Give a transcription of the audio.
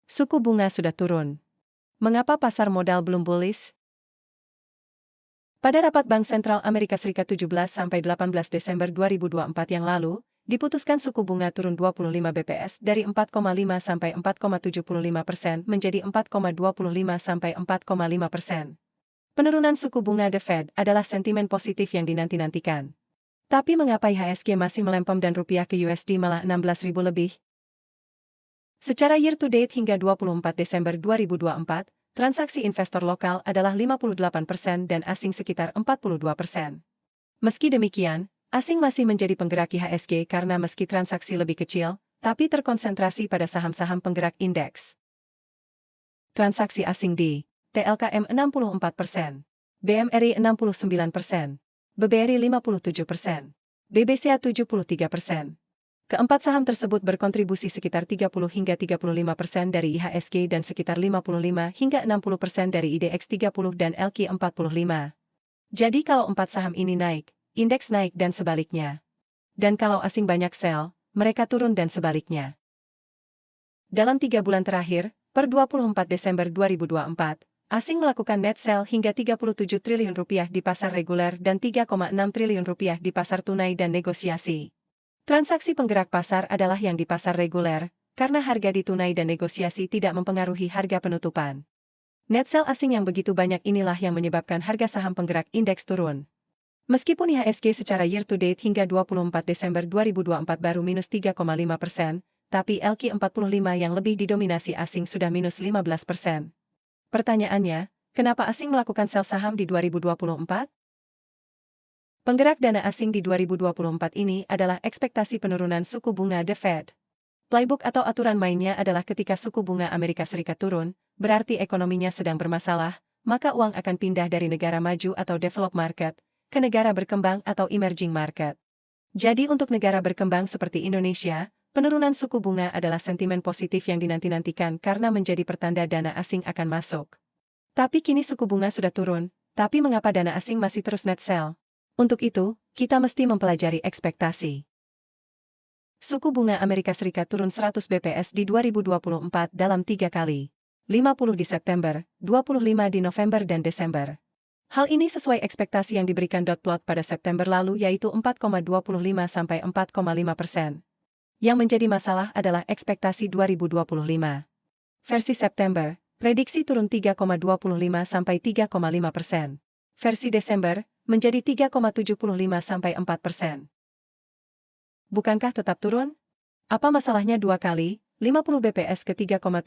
Suku bunga sudah turun. Mengapa pasar modal belum bullish? Pada rapat Bank Sentral Amerika Serikat 17–18 Desember 2024 yang lalu, diputuskan suku bunga turun 25 BPS dari 4,5 sampai 4,75% menjadi 4,25 sampai 4,5%. Penurunan suku bunga The Fed adalah sentimen positif yang dinanti-nantikan. Tapi mengapa IHSG masih melempem dan rupiah ke USD malah 16.000 lebih? Secara year-to-date hingga 24 Desember 2024, transaksi investor lokal adalah 58% dan asing sekitar 42%. Meski demikian, asing masih menjadi penggerak IHSG karena meski transaksi lebih kecil, tapi terkonsentrasi pada saham-saham penggerak indeks. Transaksi asing di TLKM 64%, BMRI 69%, BBRI 57%, BBCA 73%. Keempat saham tersebut berkontribusi sekitar 30 hingga 35% dari IHSG dan sekitar 55 hingga 60% dari IDX 30 dan LQ 45. Jadi kalau empat saham ini naik, indeks naik dan sebaliknya. Dan kalau asing banyak sell, mereka turun dan sebaliknya. Dalam 3 bulan terakhir, per 24 Desember 2024, asing melakukan net sell hingga 37 triliun rupiah di pasar reguler dan 3,6 triliun rupiah di pasar tunai dan negosiasi. Transaksi penggerak pasar adalah yang di pasar reguler, karena harga di tunai dan negosiasi tidak mempengaruhi harga penutupan. Net sell asing yang begitu banyak inilah yang menyebabkan harga saham penggerak indeks turun. Meskipun IHSG secara year-to-date hingga 24 Desember 2024 baru minus 3,5%, tapi LQ 45 yang lebih didominasi asing sudah minus 15%. Pertanyaannya, kenapa asing melakukan sell saham di 2024? Penggerak dana asing di 2024 ini adalah ekspektasi penurunan suku bunga The Fed. Playbook atau aturan mainnya adalah ketika suku bunga Amerika Serikat turun, berarti ekonominya sedang bermasalah, maka uang akan pindah dari negara maju atau developed market ke negara berkembang atau emerging market. Jadi untuk negara berkembang seperti Indonesia, penurunan suku bunga adalah sentimen positif yang dinanti-nantikan karena menjadi pertanda dana asing akan masuk. Tapi kini suku bunga sudah turun, tapi mengapa dana asing masih terus net sell? Untuk itu, kita mesti mempelajari ekspektasi. Suku bunga Amerika Serikat turun 100 BPS di 2024 dalam 3 kali. 50 di September, 25 di November dan Desember. Hal ini sesuai ekspektasi yang diberikan dot plot pada September lalu yaitu 4,25 sampai 4,5%. Yang menjadi masalah adalah ekspektasi 2025. Versi September, prediksi turun 3,25 sampai 3,5%. Versi Desember, menjadi 3,75 sampai 4%. Bukankah tetap turun? Apa masalahnya 2 kali, 50 BPS ke 3,7